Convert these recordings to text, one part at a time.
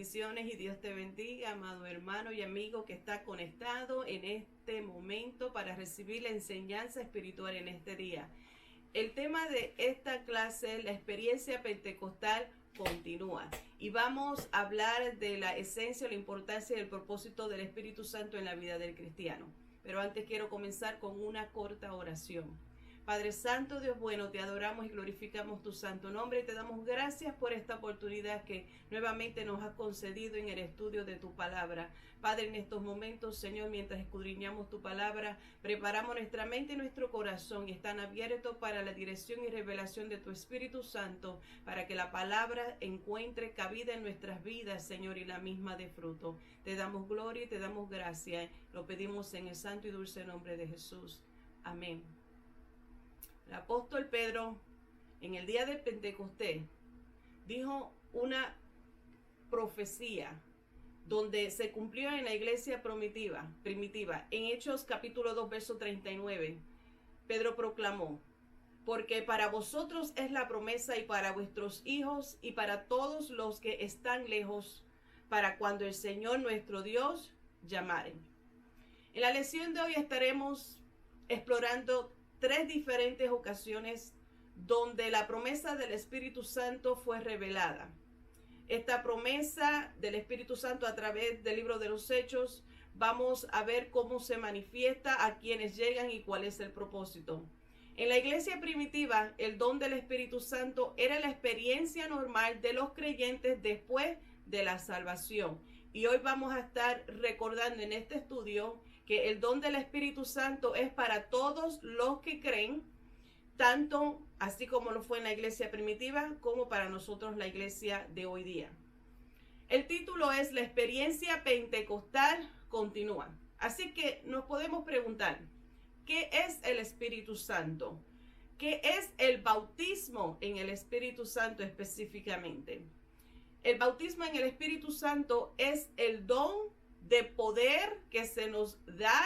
Bendiciones y Dios te bendiga, amado hermano y amigo que está conectado en este momento para recibir la enseñanza espiritual en este día. El tema de esta clase, la experiencia pentecostal, continúa. Y vamos a hablar de la esencia, la importancia y el propósito del Espíritu Santo en la vida del cristiano. Pero antes quiero comenzar con una corta oración. Padre Santo, Dios bueno, te adoramos y glorificamos tu santo nombre y te damos gracias por esta oportunidad que nuevamente nos has concedido en el estudio de tu palabra. Padre, en estos momentos, Señor, mientras escudriñamos tu palabra, preparamos nuestra mente y nuestro corazón y están abiertos para la dirección y revelación de tu Espíritu Santo, para que la palabra encuentre cabida en nuestras vidas, Señor, y la misma de fruto. Te damos gloria y te damos gracia. Lo pedimos en el santo y dulce nombre de Jesús. Amén. El apóstol Pedro, en el día de Pentecostés, dijo una profecía donde se cumplió en la iglesia primitiva. En Hechos capítulo 2, verso 39, Pedro proclamó: porque para vosotros es la promesa y para vuestros hijos y para todos los que están lejos, para cuando el Señor nuestro Dios llamare. En la lección de hoy estaremos explorando 3 diferentes ocasiones donde la promesa del Espíritu Santo fue revelada. Esta promesa del Espíritu Santo a través del libro de los Hechos, vamos a ver cómo se manifiesta, a quienes llegan y cuál es el propósito. En la iglesia primitiva, el don del Espíritu Santo era la experiencia normal de los creyentes después de la salvación. Y hoy vamos a estar recordando en este estudio que el don del Espíritu Santo es para todos los que creen, tanto así como lo fue en la iglesia primitiva, como para nosotros la iglesia de hoy día. El título es La experiencia pentecostal continúa. Así que nos podemos preguntar, ¿qué es el Espíritu Santo? ¿Qué es el bautismo en el Espíritu Santo específicamente? El bautismo en el Espíritu Santo es el don de poder que se nos da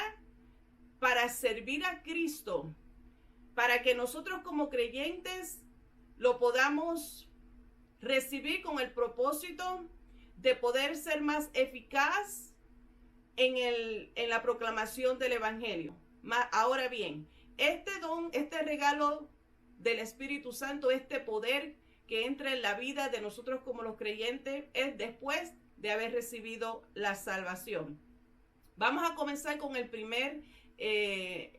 para servir a Cristo, para que nosotros como creyentes lo podamos recibir con el propósito de poder ser más eficaz en la proclamación del Evangelio. Ahora bien, este don, este regalo del Espíritu Santo, este poder que entra en la vida de nosotros como los creyentes, es después de haber recibido la salvación. Vamos a comenzar con el primer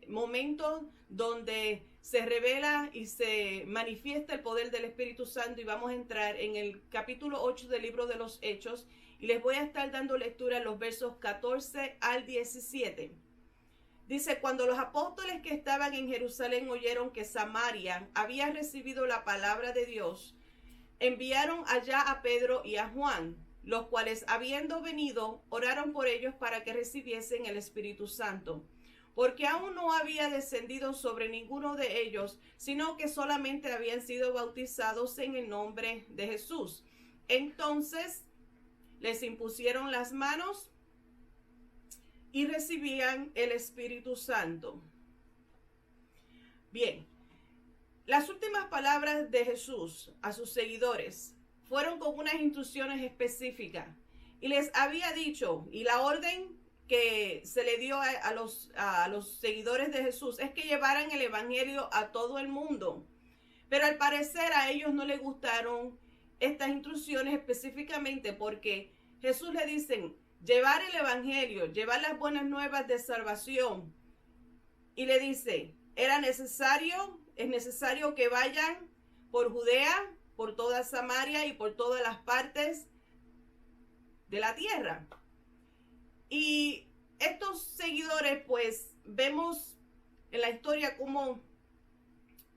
momento donde se revela y se manifiesta el poder del Espíritu Santo, y vamos a entrar en el capítulo 8 del libro de los Hechos y les voy a estar dando lectura en los versos 14 al 17. Dice: cuando los apóstoles que estaban en Jerusalén oyeron que Samaria había recibido la palabra de Dios, enviaron allá a Pedro y a Juan, los cuales, habiendo venido, oraron por ellos para que recibiesen el Espíritu Santo, porque aún no había descendido sobre ninguno de ellos, sino que solamente habían sido bautizados en el nombre de Jesús. Entonces les impusieron las manos y recibían el Espíritu Santo. Bien, las últimas palabras de Jesús a sus seguidores fueron con unas instrucciones específicas, y les había dicho, y la orden que se le dio a los seguidores de Jesús es que llevaran el evangelio a todo el mundo. Pero al parecer a ellos no les gustaron estas instrucciones específicamente, porque Jesús le dicen llevar el evangelio, llevar las buenas nuevas de salvación, y le dice, es necesario que vayan por Judea, por toda Samaria y por todas las partes de la tierra. Y estos seguidores, pues, vemos en la historia cómo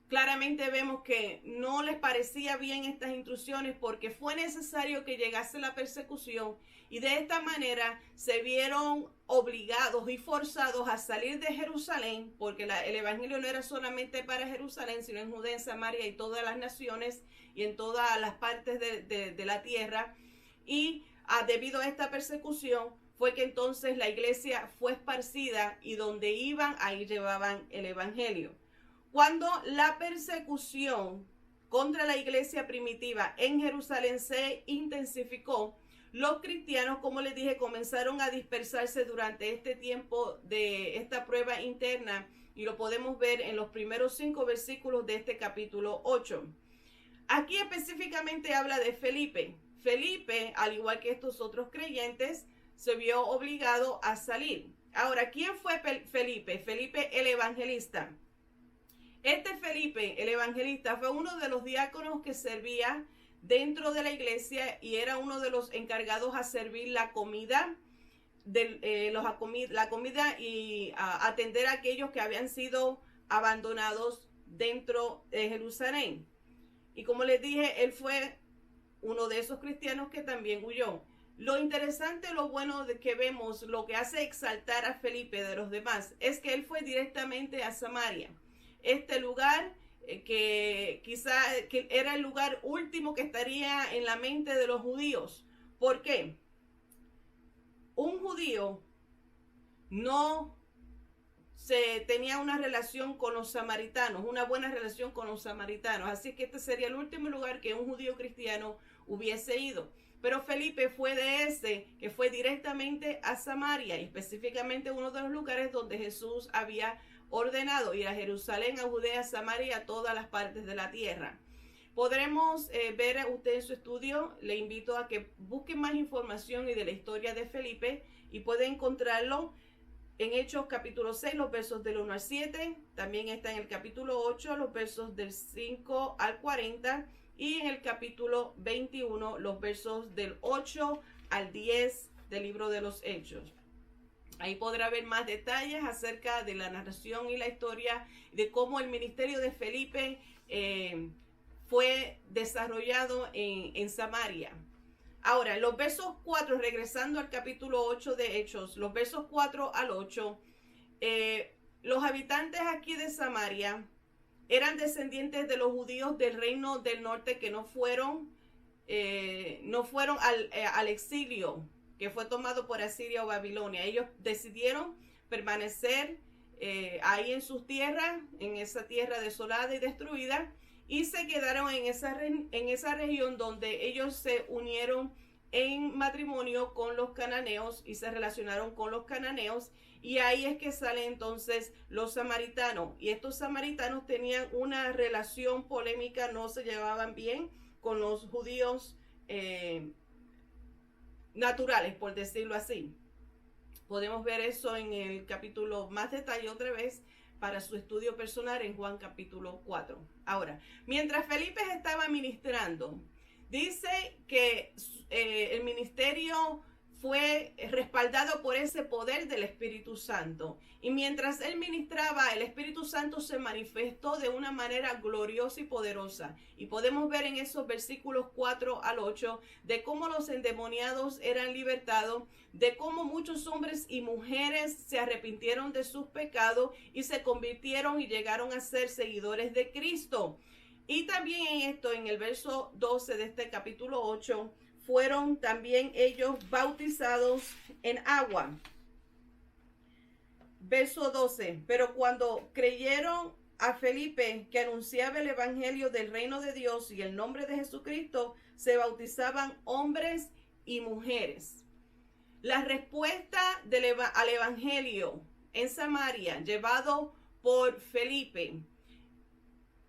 claramente vemos que no les parecía bien estas instrucciones, porque fue necesario que llegase la persecución, y de esta manera se vieron obligados y forzados a salir de Jerusalén, porque el evangelio no era solamente para Jerusalén, sino en Judea, en Samaria y todas las naciones y en todas las partes de la tierra. Y debido a esta persecución fue que entonces la iglesia fue esparcida, y donde iban, ahí llevaban el evangelio. Cuando la persecución contra la iglesia primitiva en Jerusalén se intensificó, los cristianos, como les dije, comenzaron a dispersarse durante este tiempo de esta prueba interna, y lo podemos ver en los primeros 5 versículos de este capítulo 8. Aquí específicamente habla de Felipe. Felipe, al igual que estos otros creyentes, se vio obligado a salir. Ahora, ¿quién fue Felipe? Felipe el evangelista. Este Felipe el evangelista fue uno de los diáconos que servía dentro de la iglesia y era uno de los encargados a servir la comida, la comida y a atender a aquellos que habían sido abandonados dentro de Jerusalén. Y como les dije, él fue uno de esos cristianos que también huyó. Lo interesante, lo bueno de que vemos, lo que hace exaltar a Felipe de los demás, es que él fue directamente a Samaria. Este lugar que quizá que era el lugar último que estaría en la mente de los judíos. ¿Por qué? Un judío no se tenía una relación con los samaritanos, una buena relación con los samaritanos. Así que este sería el último lugar que un judío cristiano hubiese ido. Pero Felipe fue de ese, que fue directamente a Samaria, y específicamente uno de los lugares donde Jesús había ordenado ir a Jerusalén, a Judea, a Samaria, a todas las partes de la tierra. Podremos ver a usted en su estudio. Le invito a que busquen más información y de la historia de Felipe, y puede encontrarlo en Hechos capítulo 6, los versos del 1 al 7. También está en el capítulo 8, los versos del 5 al 40. Y en el capítulo 21, los versos del 8 al 10 del libro de los Hechos. Ahí podrá ver más detalles acerca de la narración y la historia de cómo el ministerio de Felipe fue desarrollado en Samaria. Ahora, los versos 4, regresando al capítulo 8 de Hechos, los versos 4 al 8, los habitantes aquí de Samaria eran descendientes de los judíos del reino del norte que no fueron al exilio que fue tomado por Asiria o Babilonia. Ellos decidieron permanecer ahí en sus tierras, en esa tierra desolada y destruida, y se quedaron en esa región donde ellos se unieron en matrimonio con los cananeos y se relacionaron con los cananeos. Y ahí es que salen entonces los samaritanos. Y estos samaritanos tenían una relación polémica, no se llevaban bien con los judíos naturales, por decirlo así. Podemos ver eso en el capítulo, más detalle otra vez para su estudio personal en Juan capítulo 4. Ahora, mientras Felipe estaba ministrando, dice que el ministerio fue respaldado por ese poder del Espíritu Santo. Y mientras él ministraba, el Espíritu Santo se manifestó de una manera gloriosa y poderosa. Y podemos ver en esos versículos 4 al 8 de cómo los endemoniados eran libertados, de cómo muchos hombres y mujeres se arrepintieron de sus pecados y se convirtieron y llegaron a ser seguidores de Cristo. Y también en esto, en el verso 12 de este capítulo 8, fueron también ellos bautizados en agua. Verso 12. Pero cuando creyeron a Felipe, que anunciaba el evangelio del reino de Dios y el nombre de Jesucristo, se bautizaban hombres y mujeres. La respuesta al evangelio en Samaria, llevado por Felipe,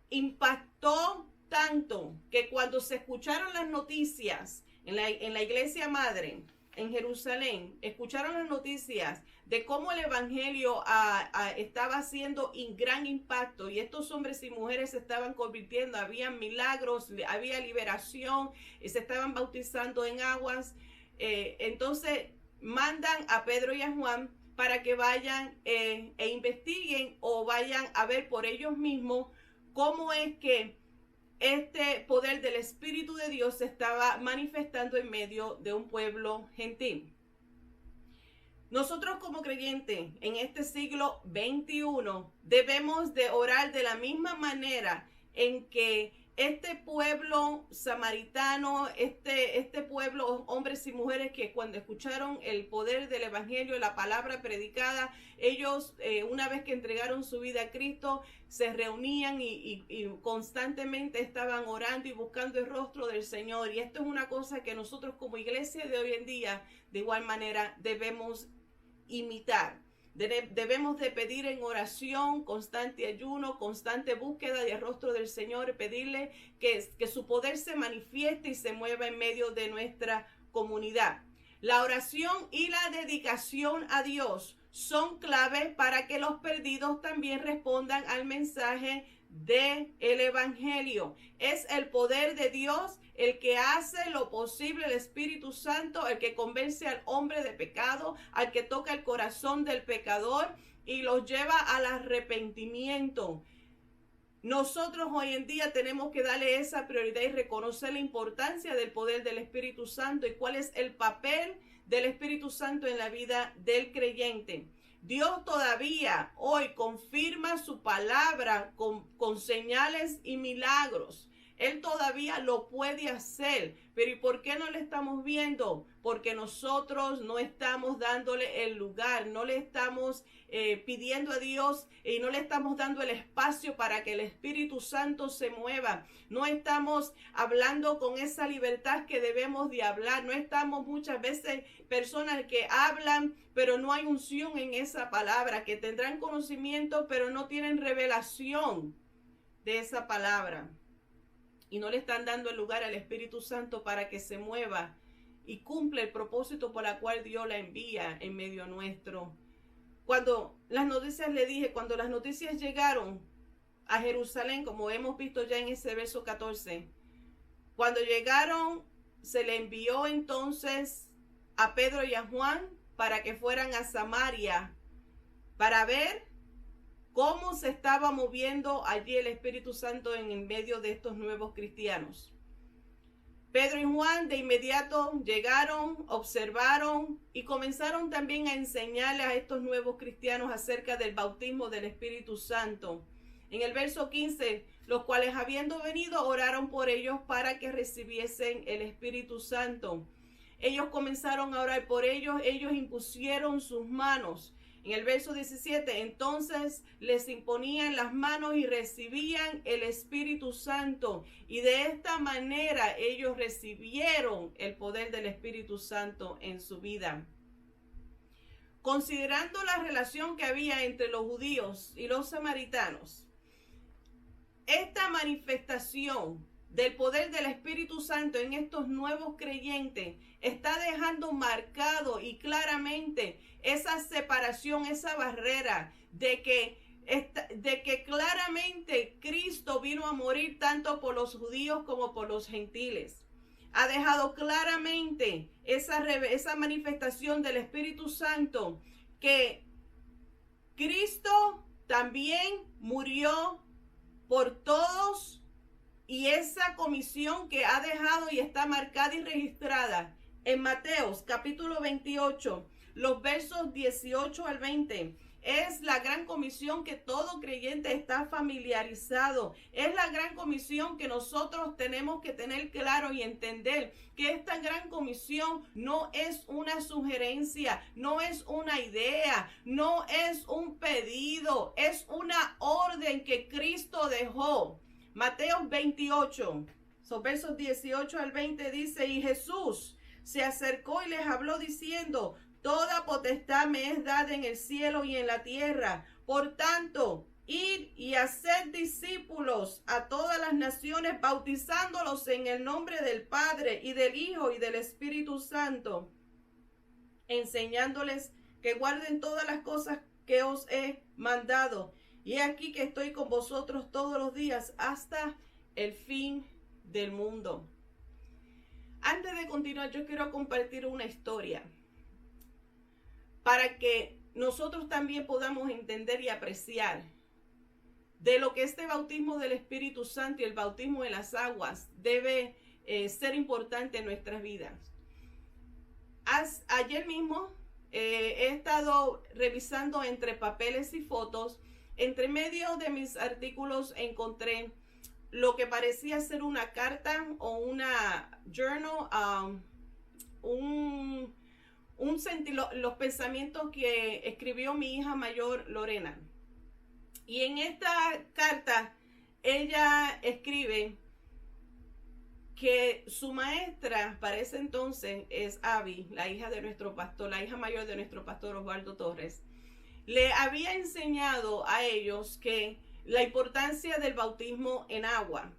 impactó tanto que cuando se escucharon las noticias en la iglesia madre en Jerusalén, escucharon las noticias de cómo el evangelio estaba haciendo gran impacto, y estos hombres y mujeres se estaban convirtiendo, había milagros, había liberación, y se estaban bautizando en aguas. Entonces mandan a Pedro y a Juan para que vayan e investiguen o vayan a ver por ellos mismos cómo es que este poder del Espíritu de Dios se estaba manifestando en medio de un pueblo gentil. Nosotros como creyentes en este siglo XXI debemos de orar de la misma manera en que este pueblo samaritano, este pueblo, hombres y mujeres que cuando escucharon el poder del evangelio, la palabra predicada, ellos una vez que entregaron su vida a Cristo, se reunían y constantemente estaban orando y buscando el rostro del Señor. Y esto es una cosa que nosotros como iglesia de hoy en día, de igual manera, debemos imitar. Debemos de pedir en oración, constante ayuno, constante búsqueda del rostro del Señor, pedirle que su poder se manifieste y se mueva en medio de nuestra comunidad. La oración y la dedicación a Dios son clave para que los perdidos también respondan al mensaje del evangelio. Es el poder de Dios el que hace lo posible, el Espíritu Santo, el que convence al hombre de pecado, al que toca el corazón del pecador y los lleva al arrepentimiento. Nosotros hoy en día tenemos que darle esa prioridad y reconocer la importancia del poder del Espíritu Santo y cuál es el papel del Espíritu Santo en la vida del creyente. Dios todavía hoy confirma su palabra con señales y milagros. Él todavía lo puede hacer, pero ¿y por qué no le estamos viendo? Porque nosotros no estamos dándole el lugar, no le estamos pidiendo a Dios y no le estamos dando el espacio para que el Espíritu Santo se mueva. No estamos hablando con esa libertad que debemos de hablar. No estamos muchas veces personas que hablan, pero no hay unción en esa palabra, que tendrán conocimiento, pero no tienen revelación de esa palabra. Y no le están dando el lugar al Espíritu Santo para que se mueva y cumpla el propósito por el cual Dios la envía en medio nuestro. Cuando las noticias, le dije, cuando las noticias llegaron a Jerusalén, como hemos visto ya en ese verso 14, cuando llegaron, se le envió entonces a Pedro y a Juan para que fueran a Samaria para ver cómo se estaba moviendo allí el Espíritu Santo en medio de estos nuevos cristianos. Pedro y Juan de inmediato llegaron, observaron y comenzaron también a enseñarles a estos nuevos cristianos acerca del bautismo del Espíritu Santo. En el verso 15, los cuales habiendo venido oraron por ellos para que recibiesen el Espíritu Santo. Ellos comenzaron a orar por ellos, ellos impusieron sus manos. En el verso 17, entonces les imponían las manos y recibían el Espíritu Santo. Y de esta manera ellos recibieron el poder del Espíritu Santo en su vida. Considerando la relación que había entre los judíos y los samaritanos, esta manifestación del poder del Espíritu Santo en estos nuevos creyentes está dejando marcado y claramente esa separación, esa barrera de que claramente Cristo vino a morir tanto por los judíos como por los gentiles. Ha dejado claramente esa manifestación del Espíritu Santo, que Cristo también murió por todos. Y esa comisión que ha dejado y está marcada y registrada en Mateos capítulo 28, los versos 18 al 20, es la gran comisión que todo creyente está familiarizado. Es la gran comisión que nosotros tenemos que tener claro y entender que esta gran comisión no es una sugerencia, no es una idea, no es un pedido, es una orden que Cristo dejó. Mateos 28, versos 18 al 20 dice, y Jesús se acercó y les habló diciendo, toda potestad me es dada en el cielo y en la tierra. Por tanto, id y haced discípulos a todas las naciones, bautizándolos en el nombre del Padre y del Hijo y del Espíritu Santo, enseñándoles que guarden todas las cosas que os he mandado. Y he aquí que estoy con vosotros todos los días hasta el fin del mundo. Antes de continuar, yo quiero compartir una historia para que nosotros también podamos entender y apreciar de lo que este bautismo del Espíritu Santo y el bautismo en las aguas debe ser importante en nuestras vidas. Ayer mismo he estado revisando entre papeles y fotos. Entre medio de mis artículos encontré lo que parecía ser una carta o una journal, los pensamientos que escribió mi hija mayor Lorena. Y en esta carta ella escribe que su maestra para ese entonces es Abby, la hija de nuestro pastor, la hija mayor de nuestro pastor Osvaldo Torres. Le había enseñado a ellos que la importancia del bautismo en agua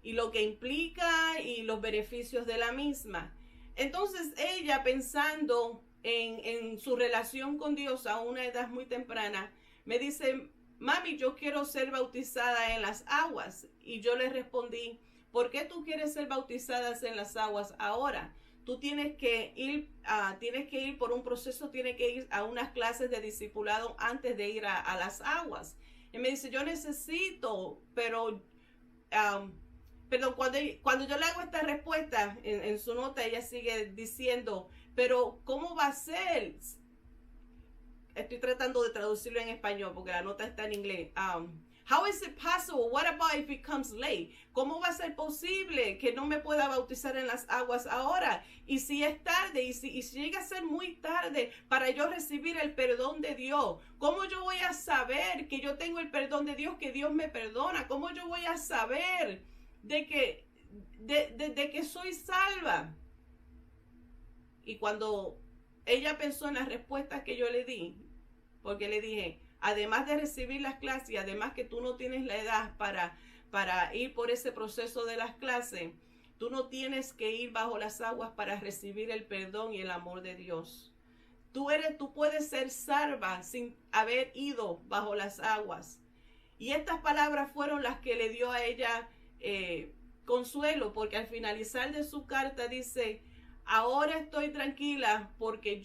y lo que implica y los beneficios de la misma. Entonces ella, pensando en su relación con Dios a una edad muy temprana, me dice: mami, yo quiero ser bautizada en las aguas. Y yo le respondí: ¿por qué tú quieres ser bautizada en las aguas ahora? Tú tienes que ir por un proceso, tienes que ir a unas clases de discipulado antes de ir a las aguas. Y me dice: yo necesito, pero cuando yo le hago esta respuesta en su nota, ella sigue diciendo: pero ¿cómo va a ser? Estoy tratando de traducirlo en español porque la nota está en inglés. How is it possible? What about if it comes late? ¿Cómo va a ser posible que no me pueda bautizar en las aguas ahora? Y si es tarde, y si llega a ser muy tarde para yo recibir el perdón de Dios, ¿cómo yo voy a saber que yo tengo el perdón de Dios, que Dios me perdona? ¿Cómo yo voy a saber de que soy salva? Y cuando ella pensó en las respuestas que yo le di, porque le dije: además de recibir las clases y además que tú no tienes la edad para ir por ese proceso de las clases, tú no tienes que ir bajo las aguas para recibir el perdón y el amor de Dios. Tú puedes ser salva sin haber ido bajo las aguas. Y estas palabras fueron las que le dio a ella consuelo, porque al finalizar de su carta dice: ahora estoy tranquila porque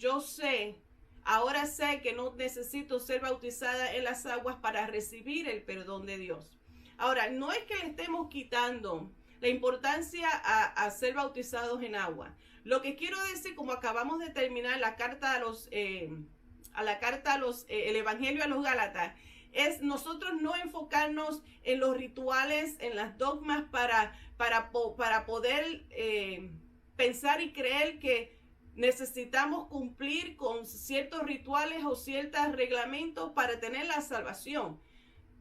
ahora sé que no necesito ser bautizada en las aguas para recibir el perdón de Dios. Ahora, no es que le estemos quitando la importancia a ser bautizados en agua. Lo que quiero decir, como acabamos de terminar la carta el Evangelio a los Gálatas, es nosotros no enfocarnos en los rituales, en las dogmas para poder pensar y creer que necesitamos cumplir con ciertos rituales o ciertos reglamentos para tener la salvación.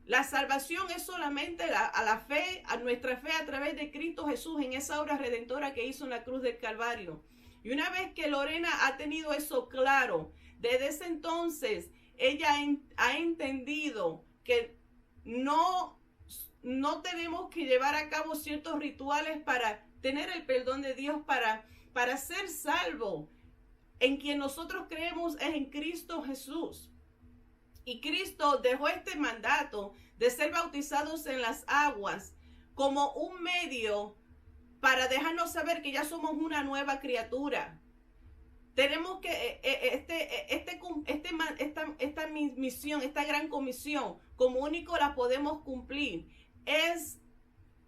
La salvación es solamente a nuestra fe a través de Cristo Jesús en esa obra redentora que hizo en la cruz del Calvario. Y una vez que Lorena ha tenido eso claro, desde ese entonces ella ha entendido que no tenemos que llevar a cabo ciertos rituales para tener el perdón de Dios, para ser salvo. En quien nosotros creemos es en Cristo Jesús. Y Cristo dejó este mandato de ser bautizados en las aguas como un medio para dejarnos saber que ya somos una nueva criatura. Tenemos que esta misión, esta gran comisión, como único la podemos cumplir, es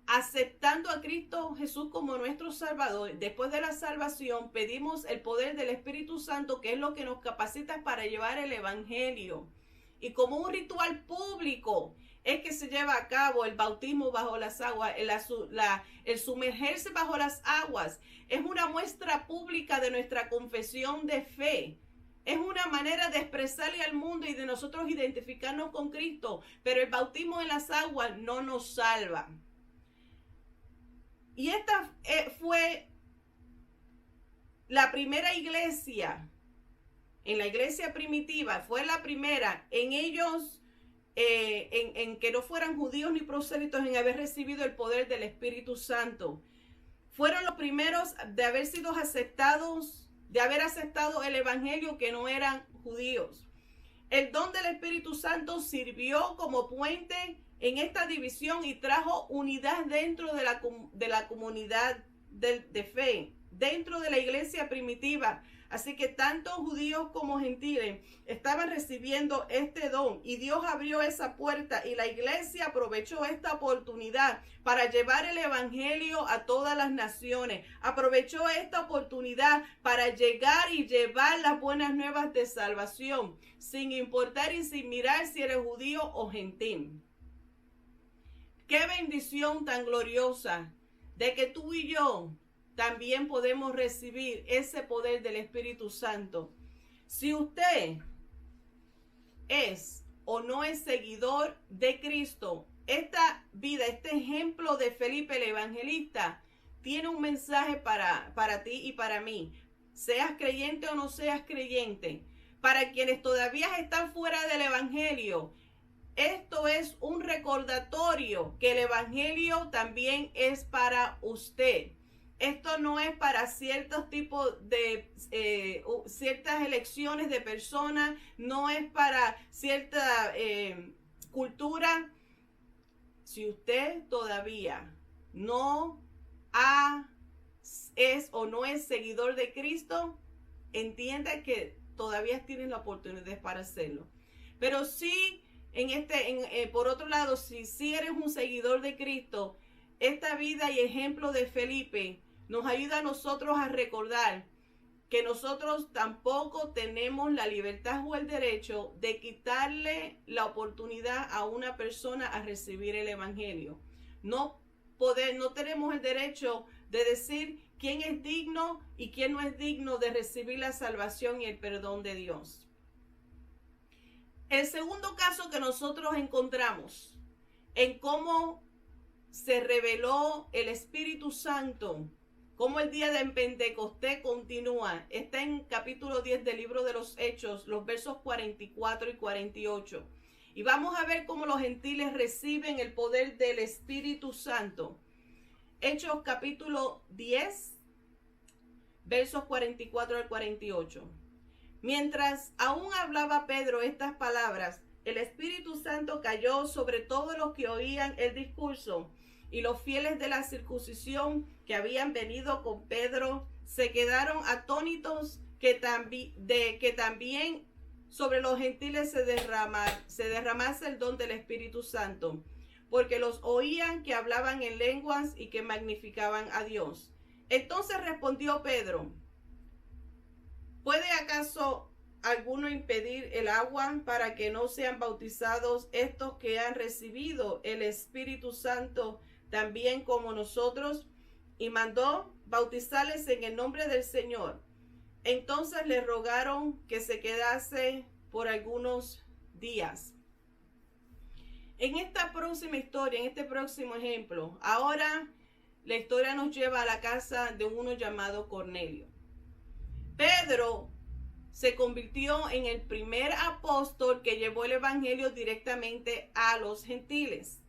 aceptando a Cristo Jesús como nuestro Salvador. Después de la salvación pedimos el poder del Espíritu Santo, que es lo que nos capacita para llevar el Evangelio. Y como un ritual público es que se lleva a cabo el bautismo bajo las aguas, el sumergerse bajo las aguas. Es una muestra pública de nuestra confesión de fe. Es una manera de expresarle al mundo y de nosotros identificarnos con Cristo. Pero el bautismo en las aguas no nos salva. Y esta fue la primera iglesia, en la iglesia primitiva, fue la primera en ellos, en que no fueran judíos ni prosélitos, en haber recibido el poder del Espíritu Santo. Fueron los primeros de haber sido aceptados, de haber aceptado el Evangelio, que no eran judíos. El don del Espíritu Santo sirvió como puente en esta división y trajo unidad dentro de la comunidad de fe, dentro de la iglesia primitiva. Así que tanto judíos como gentiles estaban recibiendo este don, y Dios abrió esa puerta y la iglesia aprovechó esta oportunidad para llevar el evangelio a todas las naciones. Aprovechó esta oportunidad para llegar y llevar las buenas nuevas de salvación, sin importar y sin mirar si eres judío o gentil. Qué bendición tan gloriosa de que tú y yo también podemos recibir ese poder del Espíritu Santo. Si usted es o no es seguidor de Cristo, esta vida, este ejemplo de Felipe el Evangelista, tiene un mensaje para ti y para mí. Seas creyente o no seas creyente. Para quienes todavía están fuera del Evangelio, esto es un recordatorio que el Evangelio también es para usted. Esto no es para ciertos tipos de ciertas elecciones de personas, no es para cierta cultura. Si usted todavía no es o no es seguidor de Cristo, entienda que todavía tienen la oportunidad para hacerlo. Pero sí, por otro lado, si eres un seguidor de Cristo, esta vida y ejemplo de Felipe nos ayuda a nosotros a recordar que nosotros tampoco tenemos la libertad o el derecho de quitarle la oportunidad a una persona a recibir el Evangelio. No tenemos el derecho de decir quién es digno y quién no es digno de recibir la salvación y el perdón de Dios. El segundo caso que nosotros encontramos en cómo se reveló el Espíritu Santo, cómo el día de Pentecostés continúa, está en capítulo 10 del libro de los Hechos, los versos 44 y 48. Y vamos a ver cómo los gentiles reciben el poder del Espíritu Santo. Hechos capítulo 10, versos 44 al 48. Mientras aún hablaba Pedro estas palabras, el Espíritu Santo cayó sobre todos los que oían el discurso, y los fieles de la circuncisión que habían venido con Pedro se quedaron atónitos que también sobre los gentiles se derramase el don del Espíritu Santo, porque los oían que hablaban en lenguas y que magnificaban a Dios. Entonces respondió Pedro: ¿puede acaso alguno impedir el agua para que no sean bautizados estos que han recibido el Espíritu Santo también como nosotros? Y mandó bautizarles en el nombre del Señor. Entonces le rogaron que se quedase por algunos días. En esta próxima historia, en este próximo ejemplo, ahora la historia nos lleva a la casa de uno llamado Cornelio. Pedro se convirtió en el primer apóstol que llevó el evangelio directamente a los gentiles.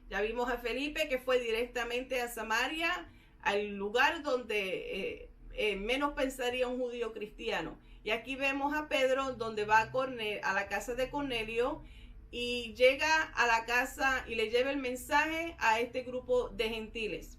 Ya vimos a Felipe, que fue directamente a Samaria, al lugar donde menos pensaría un judío cristiano. Y aquí vemos a Pedro, donde va a la casa de Cornelio y llega a la casa y le lleva el mensaje a este grupo de gentiles.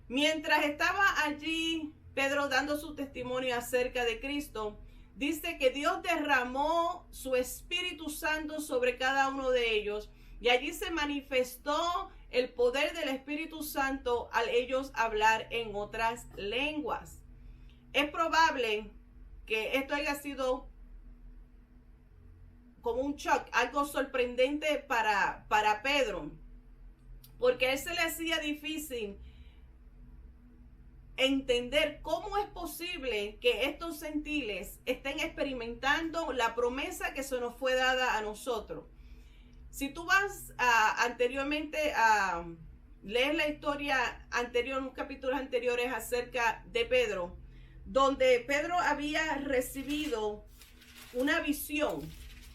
Mientras estaba allí Pedro dando su testimonio acerca de Cristo, dice que Dios derramó su Espíritu Santo sobre cada uno de ellos, y allí se manifestó el poder del Espíritu Santo al ellos hablar en otras lenguas. Es probable que esto haya sido como un shock, algo sorprendente para Pedro, porque a él se le hacía difícil entender cómo es posible que estos gentiles estén experimentando la promesa que se nos fue dada a nosotros. Si tú vas anteriormente a leer la historia anterior, unos capítulos anteriores acerca de Pedro, donde Pedro había recibido una visión,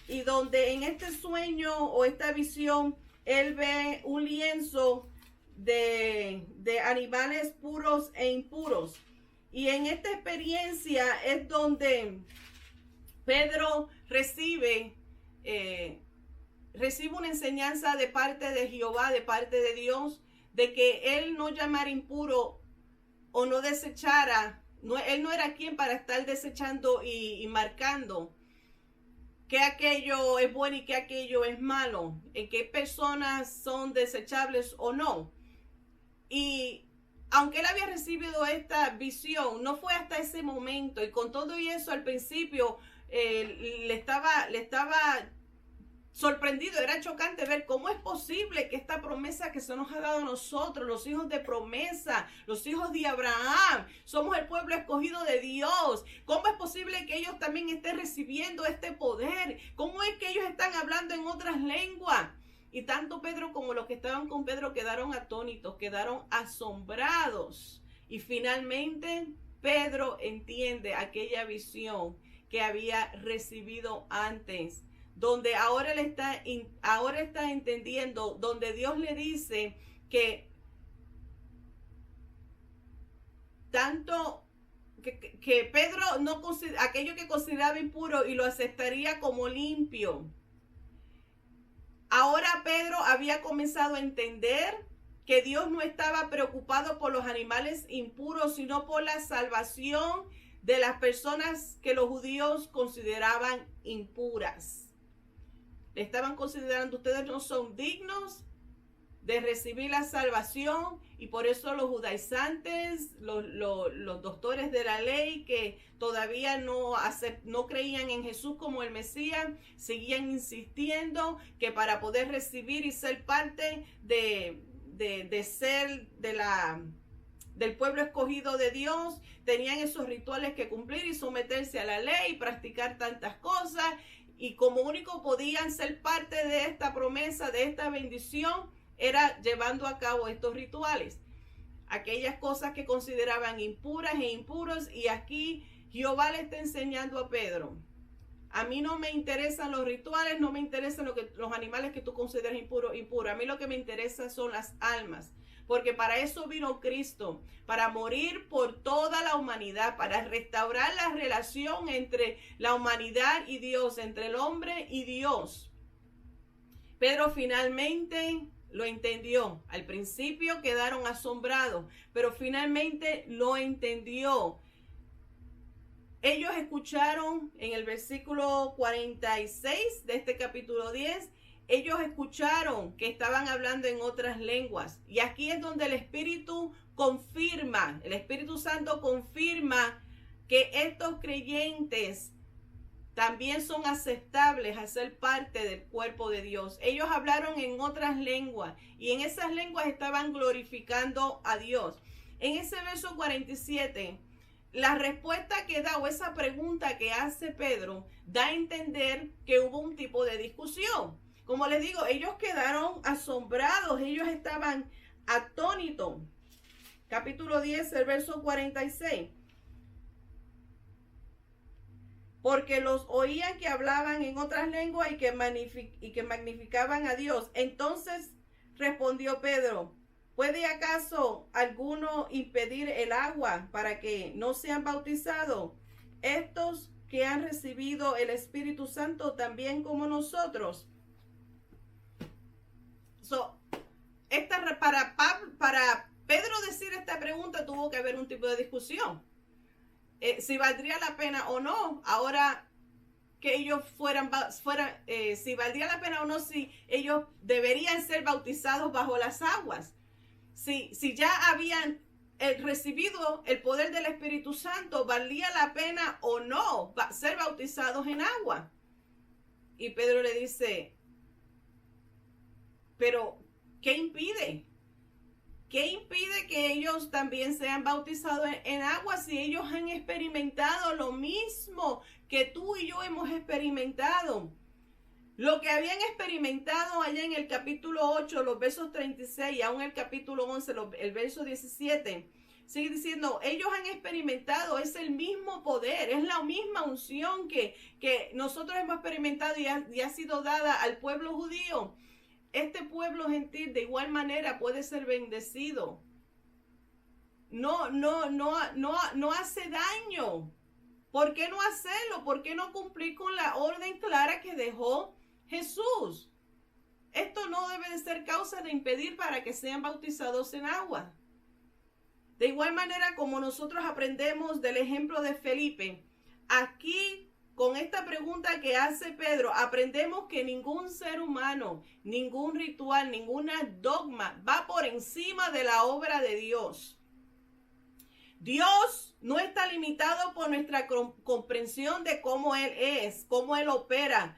y donde en este sueño o esta visión él ve un lienzo de animales puros e impuros. Y en esta experiencia es donde Pedro recibe una enseñanza de parte de Jehová, de parte de Dios, de que él no llamara impuro o no desechara, él no era quien para estar desechando y marcando que aquello es bueno y que aquello es malo, en qué personas son desechables o no. Y aunque él había recibido esta visión, no fue hasta ese momento, y con todo y eso al principio le estaba sorprendido, era chocante ver cómo es posible que esta promesa que se nos ha dado a nosotros, los hijos de promesa, los hijos de Abraham, somos el pueblo escogido de Dios. ¿Cómo es posible que ellos también estén recibiendo este poder? ¿Cómo es que ellos están hablando en otras lenguas? Y tanto Pedro como los que estaban con Pedro quedaron atónitos, quedaron asombrados. Y finalmente Pedro entiende aquella visión que había recibido antes, donde ahora está entendiendo, donde Dios le dice que tanto que Pedro no aquello que consideraba impuro y lo aceptaría como limpio. Ahora Pedro había comenzado a entender que Dios no estaba preocupado por los animales impuros, sino por la salvación de las personas que los judíos consideraban impuras. Estaban considerando, ustedes no son dignos de recibir la salvación, y por eso los judaizantes, los doctores de la ley que todavía no creían en Jesús como el Mesías, seguían insistiendo que para poder recibir y ser parte del pueblo escogido de Dios, tenían esos rituales que cumplir y someterse a la ley y practicar tantas cosas. Y como único podían ser parte de esta promesa, de esta bendición, era llevando a cabo estos rituales. Aquellas cosas que consideraban impuras e impuros. Y aquí Jehová le está enseñando a Pedro: a mí no me interesan los rituales, no me interesan los animales que tú consideras impuros. A mí lo que me interesa son las almas. Porque para eso vino Cristo, para morir por toda la humanidad, para restaurar la relación entre la humanidad y Dios, entre el hombre y Dios. Pedro finalmente lo entendió. Al principio quedaron asombrados, pero finalmente lo entendió. Ellos escucharon en el versículo 46 de este capítulo 10, ellos escucharon que estaban hablando en otras lenguas. Y aquí es donde el Espíritu Santo confirma que estos creyentes también son aceptables a ser parte del cuerpo de Dios. Ellos hablaron en otras lenguas y en esas lenguas estaban glorificando a Dios. En ese verso 47, la respuesta que da, o esa pregunta que hace Pedro, da a entender que hubo un tipo de discusión. Como les digo, ellos quedaron asombrados, ellos estaban atónitos. Capítulo 10, el verso 46. Porque los oían que hablaban en otras lenguas y que magnificaban a Dios. Entonces respondió Pedro: ¿puede acaso alguno impedir el agua para que no sean bautizados estos que han recibido el Espíritu Santo también como nosotros? Para Pedro decir esta pregunta tuvo que haber un tipo de discusión. Si valdría la pena o no, ahora que ellos si valdría la pena o no, si ellos deberían ser bautizados bajo las aguas. Si ya habían recibido el poder del Espíritu Santo, ¿valía la pena o no ser bautizados en agua? Y Pedro le dice: pero ¿qué impide? ¿Qué impide que ellos también sean bautizados en agua si ellos han experimentado lo mismo que tú y yo hemos experimentado? Lo que habían experimentado allá en el capítulo 8, los versos 36, y aún el capítulo 11, el verso 17, sigue diciendo, ellos han experimentado, es el mismo poder, es la misma unción que nosotros hemos experimentado y ha sido dada al pueblo judío. Este pueblo gentil de igual manera puede ser bendecido. No hace daño. ¿Por qué no hacerlo? ¿Por qué no cumplir con la orden clara que dejó Jesús? Esto no debe de ser causa de impedir para que sean bautizados en agua. De igual manera como nosotros aprendemos del ejemplo de Felipe, aquí con esta pregunta que hace Pedro, aprendemos que ningún ser humano, ningún ritual, ninguna dogma va por encima de la obra de Dios. Dios no está limitado por nuestra comprensión de cómo Él es, cómo Él opera.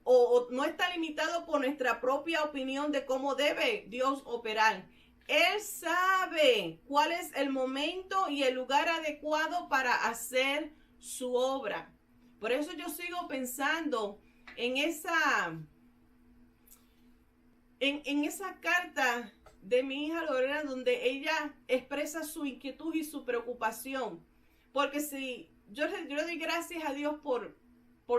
o no está limitado por nuestra propia opinión de cómo debe Dios operar. Él sabe cuál es el momento y el lugar adecuado para hacer su obra. Por eso yo sigo pensando en esa carta de mi hija Lorena, donde ella expresa su inquietud y su preocupación. Porque si yo le doy gracias a Dios por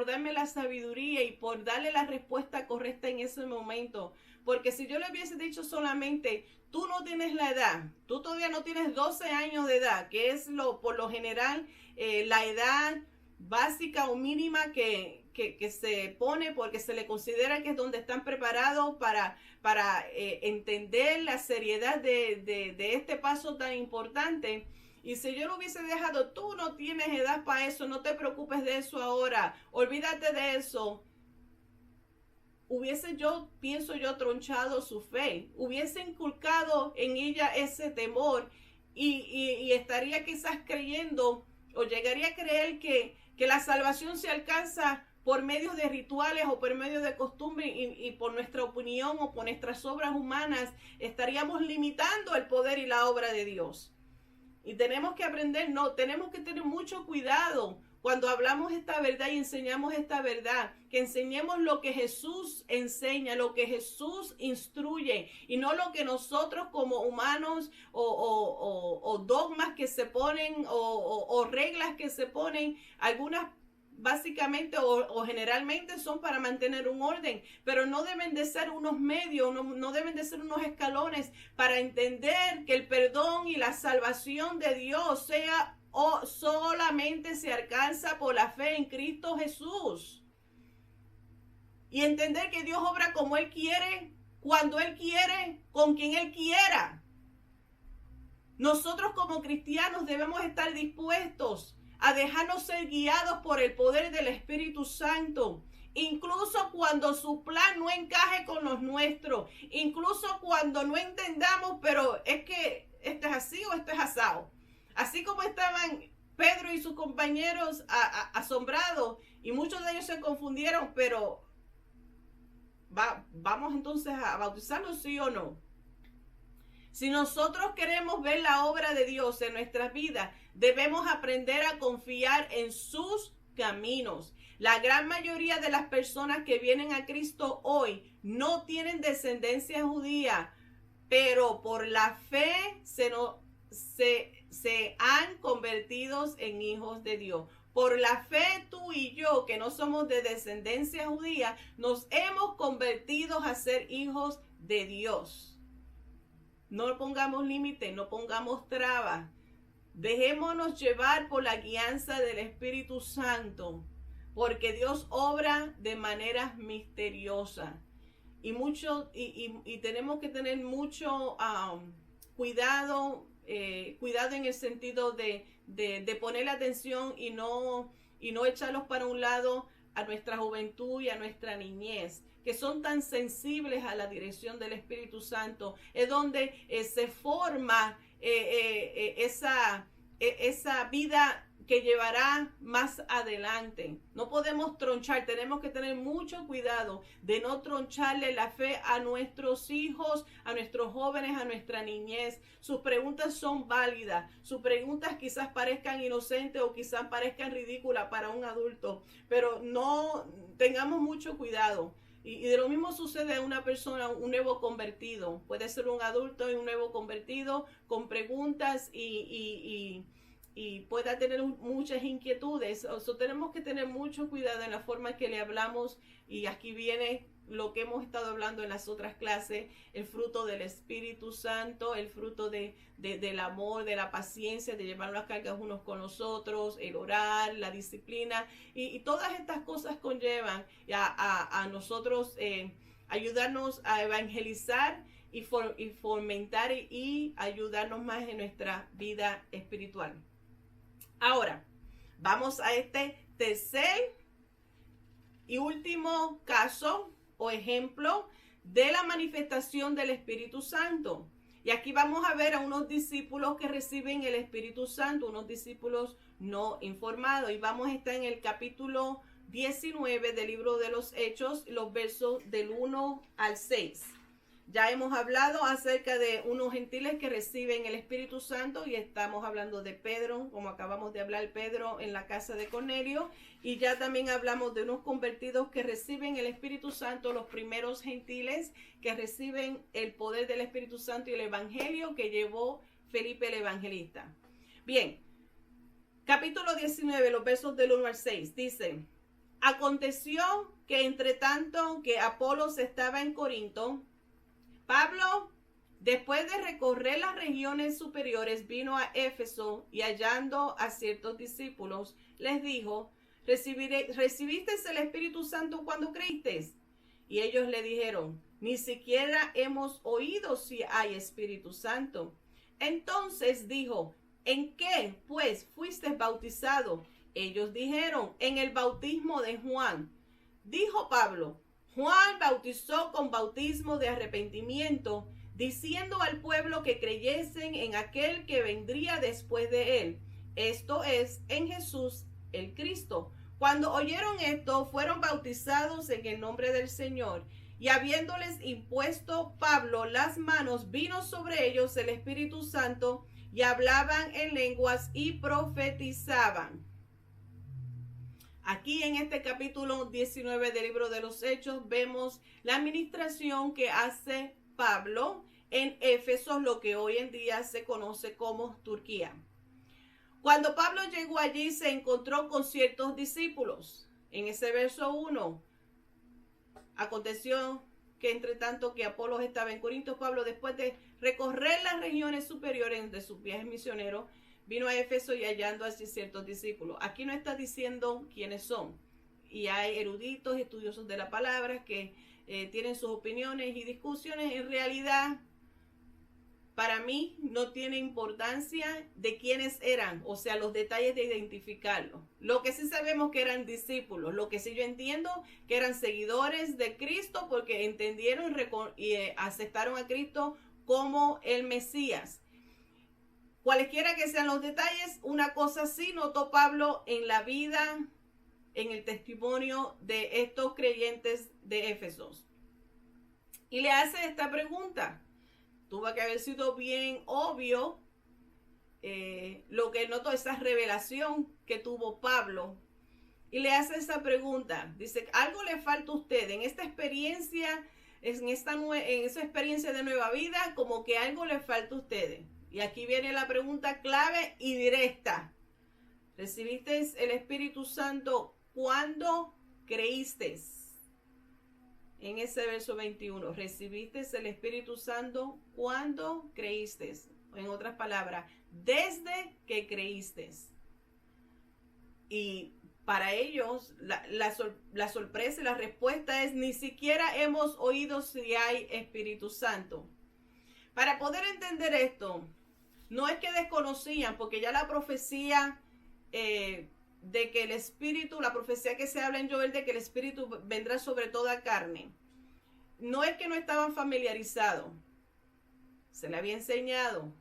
darme la sabiduría y por darle la respuesta correcta en ese momento. Porque si yo le hubiese dicho solamente, tú no tienes la edad, tú todavía no tienes 12 años de edad, que es por lo general la edad básica o mínima que se pone, porque se le considera que es donde están preparados para entender la seriedad de este paso tan importante. Y si yo lo hubiese dejado, tú no tienes edad para eso, no te preocupes de eso ahora, olvídate de eso, hubiese pienso yo, tronchado su fe, hubiese inculcado en ella ese temor y estaría quizás creyendo o llegaría a creer que la salvación se alcanza por medio de rituales o por medio de costumbre y por nuestra opinión o por nuestras obras humanas estaríamos limitando el poder y la obra de Dios. Y tenemos que aprender, tenemos que tener mucho cuidado cuando hablamos esta verdad y enseñamos esta verdad, que enseñemos lo que Jesús enseña, lo que Jesús instruye y no lo que nosotros como humanos o dogmas que se ponen o reglas que se ponen, algunas básicamente o generalmente son para mantener un orden, pero no deben de ser unos medios, no deben de ser unos escalones para entender que el perdón y la salvación de Dios solamente se alcanza por la fe en Cristo Jesús. Y entender que Dios obra como Él quiere, cuando Él quiere, con quien Él quiera. Nosotros como cristianos debemos estar dispuestos a dejarnos ser guiados por el poder del Espíritu Santo, incluso cuando su plan no encaje con los nuestros, incluso cuando no entendamos, pero es que esto es así o esto es asado. Así como estaban Pedro y sus compañeros asombrados y muchos de ellos se confundieron, pero vamos entonces a bautizarnos, ¿sí o no? Si nosotros queremos ver la obra de Dios en nuestras vidas, debemos aprender a confiar en sus caminos. La gran mayoría de las personas que vienen a Cristo hoy no tienen descendencia judía, pero por la fe se han convertido en hijos de Dios. Por la fe tú y yo, que no somos de descendencia judía, nos hemos convertido a ser hijos de Dios. No pongamos límites, no pongamos trabas. Dejémonos llevar por la guianza del Espíritu Santo, porque Dios obra de maneras misteriosas. Y tenemos que tener mucho cuidado en el sentido de poner la atención y no echarlos para un lado a nuestra juventud y a nuestra niñez, que son tan sensibles a la dirección del Espíritu Santo. Es donde se forma esa vida que llevará más adelante. No podemos tronchar, tenemos que tener mucho cuidado de no troncharle la fe a nuestros hijos, a nuestros jóvenes, a nuestra niñez. Sus preguntas son válidas, sus preguntas quizás parezcan inocentes o quizás parezcan ridículas para un adulto, pero no tengamos mucho cuidado. Y de lo mismo sucede a una persona, un nuevo convertido. Puede ser un adulto y un nuevo convertido con preguntas y pueda tener muchas inquietudes. Tenemos que tener mucho cuidado en la forma que le hablamos, y aquí viene lo que hemos estado hablando en las otras clases: el fruto del Espíritu Santo, el fruto del amor, de la paciencia, de llevar las cargas unos con los otros, el orar, la disciplina, y todas estas cosas conllevan a nosotros ayudarnos a evangelizar y fomentar y ayudarnos más en nuestra vida espiritual. Ahora, vamos a este tercer y último caso o ejemplo de la manifestación del Espíritu Santo. Y aquí vamos a ver a unos discípulos que reciben el Espíritu Santo, unos discípulos no informados. Y vamos a estar en el capítulo 19 del libro de los Hechos, los versos del 1 al 6. Ya hemos hablado acerca de unos gentiles que reciben el Espíritu Santo y estamos hablando de Pedro, como acabamos de hablar, Pedro en la casa de Cornelio, y ya también hablamos de unos convertidos que reciben el Espíritu Santo, los primeros gentiles que reciben el poder del Espíritu Santo y el Evangelio que llevó Felipe el Evangelista. Bien, capítulo 19, los versos del 1 al 6, dice: aconteció que entre tanto que Apolos estaba en Corinto, Pablo, después de recorrer las regiones superiores, vino a Éfeso y hallando a ciertos discípulos, les dijo: ¿Recibiste el Espíritu Santo cuando creíste? Y ellos le dijeron: ni siquiera hemos oído si hay Espíritu Santo. Entonces dijo: ¿en qué, pues, fuiste bautizado? Ellos dijeron: en el bautismo de Juan. Dijo Pablo: Juan bautizó con bautismo de arrepentimiento, diciendo al pueblo que creyesen en aquel que vendría después de él, esto es, en Jesús el Cristo. Cuando oyeron esto, fueron bautizados en el nombre del Señor. Y habiéndoles impuesto Pablo las manos, vino sobre ellos el Espíritu Santo, y hablaban en lenguas y profetizaban. Aquí en este capítulo 19 del libro de los Hechos vemos la administración que hace Pablo en Éfeso, lo que hoy en día se conoce como Turquía. Cuando Pablo llegó allí se encontró con ciertos discípulos. En ese verso 1, aconteció que entre tanto que Apolos estaba en Corinto, Pablo, después de recorrer las regiones superiores de sus viajes misioneros, vino a Éfeso y hallando así ciertos discípulos. Aquí no está diciendo quiénes son. Y hay eruditos, estudiosos de la palabra que tienen sus opiniones y discusiones. En realidad, para mí no tiene importancia de quiénes eran, o sea, los detalles de identificarlos. Lo que sí sabemos que eran discípulos, lo que sí yo entiendo que eran seguidores de Cristo porque entendieron y aceptaron a Cristo como el Mesías. Cualesquiera que sean los detalles, una cosa sí notó Pablo en la vida, en el testimonio de estos creyentes de Éfeso. Y le hace esta pregunta. Tuvo que haber sido bien obvio lo que notó, esa revelación que tuvo Pablo. Y le hace esa pregunta. Dice: algo le falta a usted en esta experiencia, en esa experiencia de nueva vida, como que algo le falta a ustedes. Y aquí viene la pregunta clave y directa. ¿Recibiste el Espíritu Santo cuando creíste? En ese verso 21, ¿recibiste el Espíritu Santo cuando creíste? En otras palabras, desde que creíste. Y para ellos, la sorpresa y la respuesta es: ni siquiera hemos oído si hay Espíritu Santo. Para poder entender esto, no es que desconocían, porque ya la profecía de que el Espíritu, la profecía que se habla en Joel de que el Espíritu vendrá sobre toda carne, no es que no estaban familiarizados, se le había enseñado.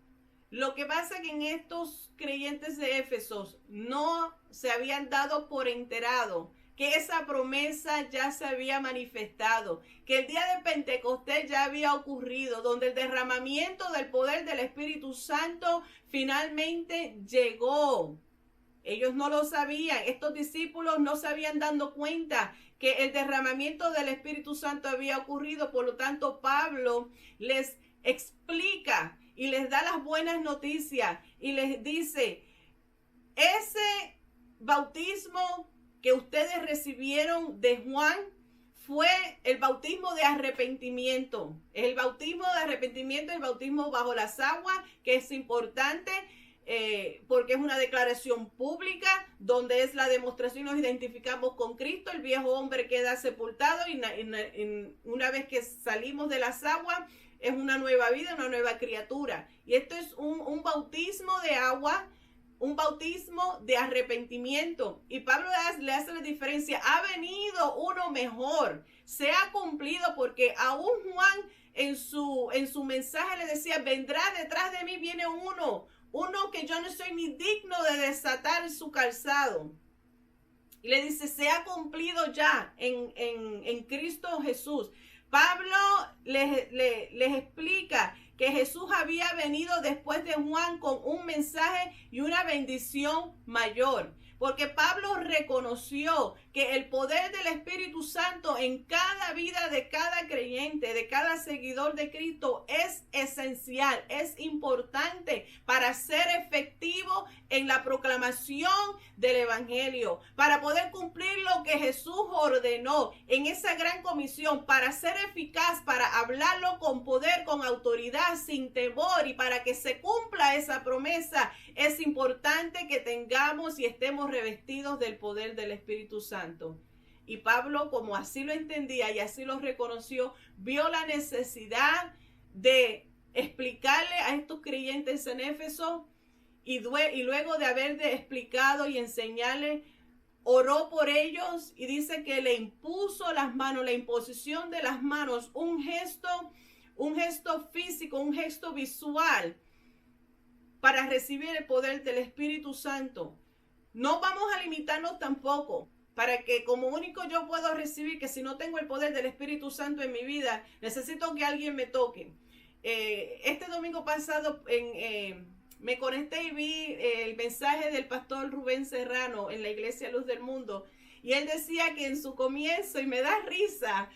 Lo que pasa es que en estos creyentes de Éfeso no se habían dado por enterado que esa promesa ya se había manifestado, que el día de Pentecostés ya había ocurrido, donde el derramamiento del poder del Espíritu Santo finalmente llegó. Ellos no lo sabían, estos discípulos no se habían dado cuenta que el derramamiento del Espíritu Santo había ocurrido. Por lo tanto, Pablo les explica y les da las buenas noticias y les dice: ese bautismo que ustedes recibieron de Juan fue el bautismo de arrepentimiento. El bautismo de arrepentimiento, el bautismo bajo las aguas, que es importante porque es una declaración pública donde es la demostración, nos identificamos con Cristo, el viejo hombre queda sepultado y una vez que salimos de las aguas es una nueva vida, una nueva criatura. Y esto es un bautismo de agua, un bautismo de arrepentimiento. Y Pablo le hace la diferencia: ha venido uno mejor, se ha cumplido, porque aún Juan en su mensaje le decía: vendrá detrás de mí, viene uno que yo no soy ni digno de desatar su calzado. Y le dice, se ha cumplido ya en Cristo Jesús. Pablo les explica que Jesús había venido después de Juan con un mensaje y una bendición mayor. Porque Pablo reconoció que el poder del Espíritu Santo en cada vida de cada creyente, de cada seguidor de Cristo, es esencial, es importante para ser efectivo en la proclamación del Evangelio, para poder cumplir lo que Jesús ordenó en esa gran comisión, para ser eficaz, para hablarlo con poder, con autoridad, sin temor, y para que se cumpla esa promesa. Es importante que tengamos y estemos revestidos del poder del Espíritu Santo. Y Pablo, como así lo entendía y así lo reconoció, vio la necesidad de explicarle a estos creyentes en Éfeso, y luego de haberle explicado y enseñarle, oró por ellos y dice que le impuso las manos, la imposición de las manos, un gesto físico, un gesto visual, para recibir el poder del Espíritu Santo. No vamos a limitarnos tampoco para que como único yo puedo recibir, que si no tengo el poder del Espíritu Santo en mi vida, necesito que alguien me toque. Este domingo pasado me conecté y vi el mensaje del pastor Rubén Serrano en la Iglesia Luz del Mundo. Y él decía que en su comienzo, y me da risa,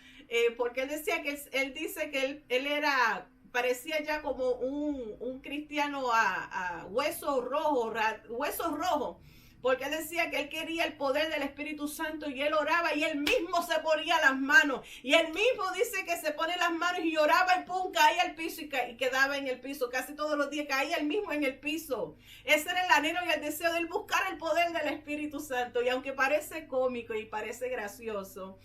porque él decía que él dice que él era... parecía ya como un cristiano a huesos rojos, porque él decía que él quería el poder del Espíritu Santo y él oraba y él mismo se ponía las manos. Y él mismo dice que se pone las manos y oraba y pum, caía al piso y quedaba en el piso. Casi todos los días caía él mismo en el piso. Ese era el anhelo y el deseo de él buscar el poder del Espíritu Santo. Y aunque parece cómico y parece gracioso,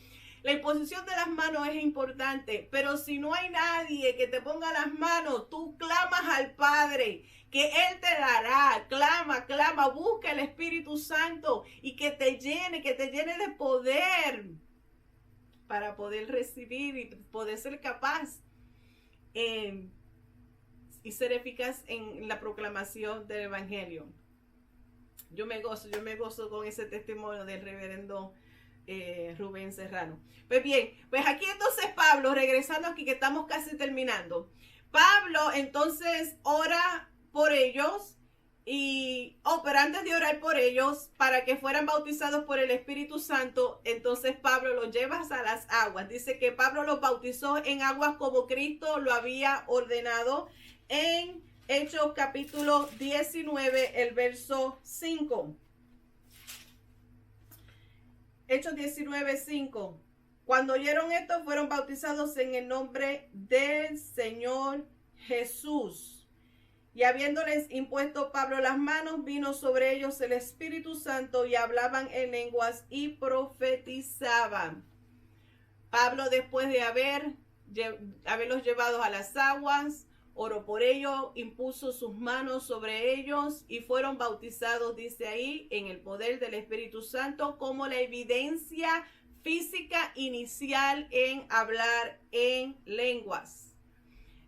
la imposición de las manos es importante, pero si no hay nadie que te ponga las manos, tú clamas al Padre, que Él te dará. Clama, busca el Espíritu Santo y que te llene de poder para poder recibir y poder ser capaz y ser eficaz en la proclamación del Evangelio. Yo me gozo con ese testimonio del reverendo Rubén Serrano. Pues bien, pues aquí entonces Pablo, regresando aquí que estamos casi terminando, Pablo entonces ora por ellos pero antes de orar por ellos para que fueran bautizados por el Espíritu Santo, entonces Pablo los lleva a las aguas. Dice que Pablo los bautizó en aguas como Cristo lo había ordenado en Hechos capítulo 19, el verso 5. Hechos 19:5. Cuando oyeron esto, fueron bautizados en el nombre del Señor Jesús. Y habiéndoles impuesto Pablo las manos, vino sobre ellos el Espíritu Santo y hablaban en lenguas y profetizaban. Pablo, después de haberlos llevado a las aguas, oró por ellos, impuso sus manos sobre ellos y fueron bautizados, dice ahí, en el poder del Espíritu Santo, como la evidencia física inicial en hablar en lenguas.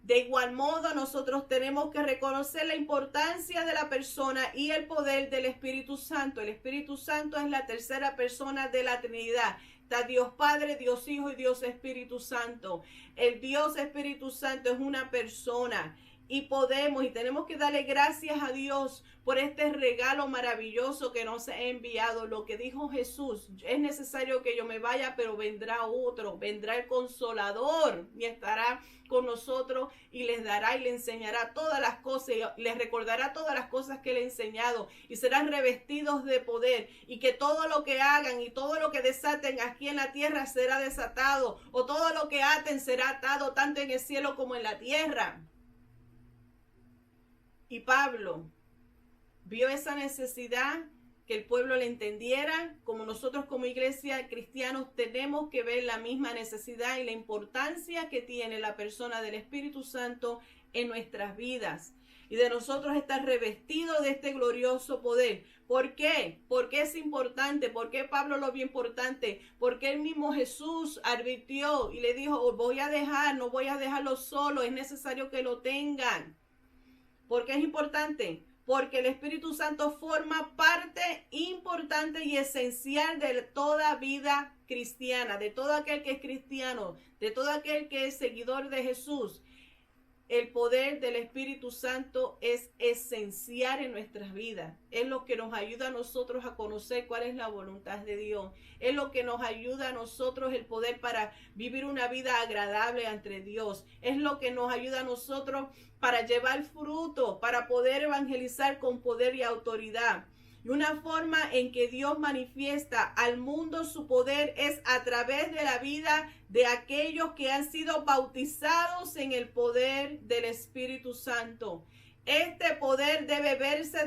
De igual modo, nosotros tenemos que reconocer la importancia de la persona y el poder del Espíritu Santo. El Espíritu Santo es la tercera persona de la Trinidad. Está Dios Padre, Dios Hijo y Dios Espíritu Santo. El Dios Espíritu Santo es una persona y tenemos que darle gracias a Dios por este regalo maravilloso que nos ha enviado. Lo que dijo Jesús, es necesario que yo me vaya, pero vendrá otro, vendrá el Consolador y estará con nosotros y les dará y le enseñará todas las cosas y les recordará todas las cosas que le he enseñado y serán revestidos de poder y que todo lo que hagan y todo lo que desaten aquí en la tierra será desatado o todo lo que aten será atado tanto en el cielo como en la tierra. Y Pablo vio esa necesidad, que el pueblo le entendiera. Como nosotros como iglesia cristianos tenemos que ver la misma necesidad y la importancia que tiene la persona del Espíritu Santo en nuestras vidas. Y de nosotros estar revestidos de este glorioso poder. ¿Por qué? ¿Por qué es importante? ¿Por qué Pablo lo vio importante? Porque el mismo Jesús advirtió y le dijo, no voy a dejarlo solo, es necesario que lo tengan. ¿Por qué es importante? porque el Espíritu Santo forma parte importante y esencial de toda vida cristiana, de todo aquel que es cristiano, de todo aquel que es seguidor de Jesús. El poder del Espíritu Santo es esencial en nuestras vidas. Es lo que nos ayuda a nosotros a conocer cuál es la voluntad de Dios. Es lo que nos ayuda a nosotros el poder para vivir una vida agradable ante Dios. Es lo que nos ayuda a nosotros para llevar fruto, para poder evangelizar con poder y autoridad. Y una forma en que Dios manifiesta al mundo su poder es a través de la vida de aquellos que han sido bautizados en el poder del Espíritu Santo. Este poder debe verse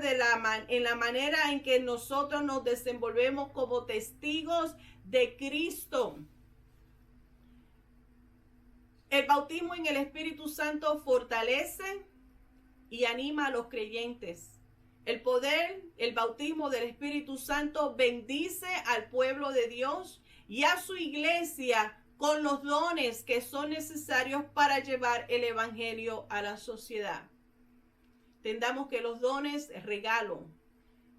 en la manera en que nosotros nos desenvolvemos como testigos de Cristo. El bautismo en el Espíritu Santo fortalece y anima a los creyentes. El poder, el bautismo del Espíritu Santo bendice al pueblo de Dios y a su iglesia con los dones que son necesarios para llevar el evangelio a la sociedad. Entendamos que los dones es regalo,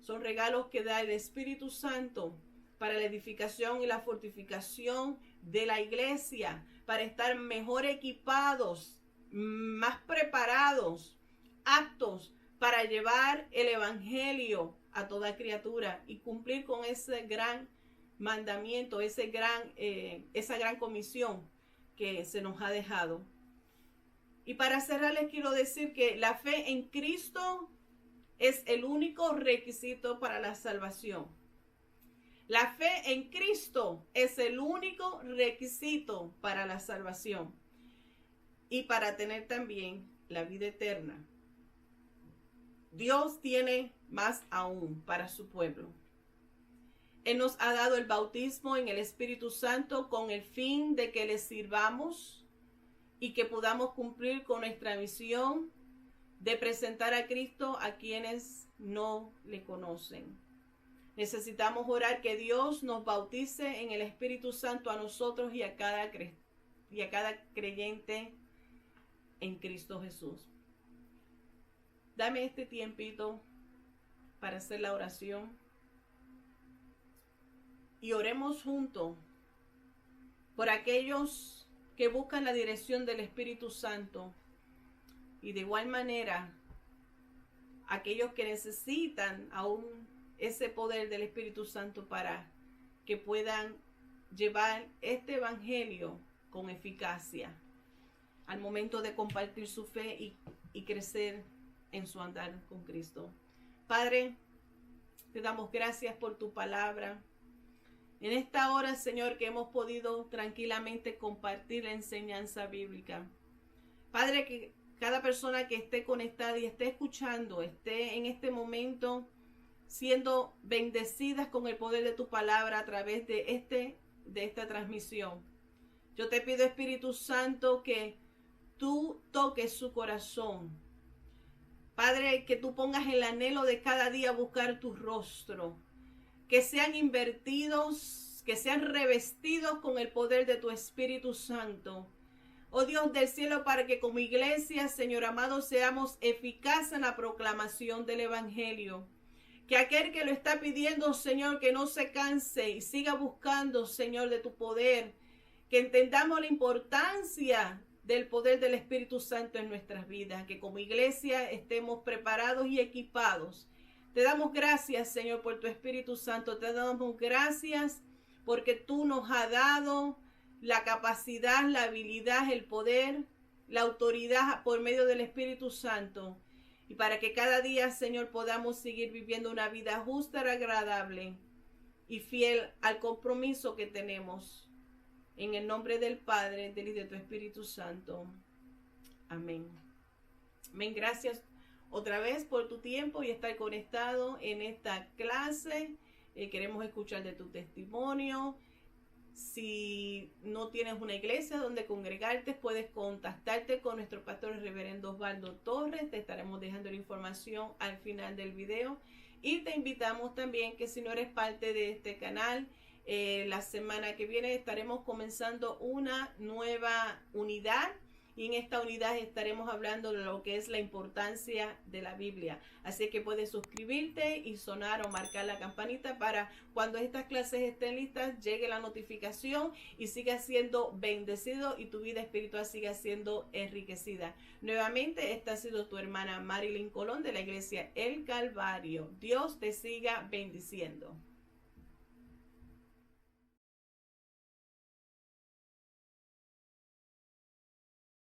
son regalos que da el Espíritu Santo para la edificación y la fortificación de la iglesia, para estar mejor equipados, más preparados, aptos para llevar el evangelio a toda criatura y cumplir con ese gran mandamiento, esa gran comisión que se nos ha dejado. Y para cerrar les quiero decir que la fe en Cristo es el único requisito para la salvación. La fe en Cristo es el único requisito para la salvación y para tener también la vida eterna. Dios tiene más aún para su pueblo. Él nos ha dado el bautismo en el Espíritu Santo con el fin de que le sirvamos y que podamos cumplir con nuestra misión de presentar a Cristo a quienes no le conocen. Necesitamos orar que Dios nos bautice en el Espíritu Santo a nosotros y a cada creyente en Cristo Jesús. Dame este tiempito para hacer la oración y oremos juntos por aquellos que buscan la dirección del Espíritu Santo y de igual manera aquellos que necesitan aún ese poder del Espíritu Santo para que puedan llevar este evangelio con eficacia al momento de compartir su fe y crecer en su andar con Cristo. Padre, te damos gracias por tu palabra. En esta hora, Señor, que hemos podido tranquilamente compartir la enseñanza bíblica. Padre, que cada persona que esté conectada y esté escuchando, esté en este momento siendo bendecidas con el poder de tu palabra a través de esta transmisión. Yo te pido, Espíritu Santo, que tú toques su corazón. Padre, que tú pongas el anhelo de cada día buscar tu rostro. Que sean invertidos, que sean revestidos con el poder de tu Espíritu Santo. Oh Dios del cielo, para que como iglesia, Señor amado, seamos eficaces en la proclamación del Evangelio. Que aquel que lo está pidiendo, Señor, que no se canse y siga buscando, Señor, de tu poder. Que entendamos la importancia del poder del Espíritu Santo en nuestras vidas. Que como iglesia estemos preparados y equipados. Te damos gracias, Señor, por tu Espíritu Santo. Te damos gracias porque tú nos has dado la capacidad, la habilidad, el poder, la autoridad por medio del Espíritu Santo. Y para que cada día, Señor, podamos seguir viviendo una vida justa, agradable y fiel al compromiso que tenemos. En el nombre del Padre, del y de tu Espíritu Santo. Amén. Amén. Gracias otra vez por tu tiempo y estar conectado en esta clase. Queremos escuchar de tu testimonio. Si no tienes una iglesia donde congregarte, puedes contactarte con nuestro pastor el reverendo Osvaldo Torres. Te estaremos dejando la información al final del video. Y te invitamos también que si no eres parte de este canal, la semana que viene estaremos comenzando una nueva unidad y en esta unidad estaremos hablando de lo que es la importancia de la Biblia. Así que puedes suscribirte y sonar o marcar la campanita para cuando estas clases estén listas llegue la notificación y sigas siendo bendecido y tu vida espiritual siga siendo enriquecida. Nuevamente, esta ha sido tu hermana Marilyn Colón de la iglesia El Calvario. Dios te siga bendiciendo.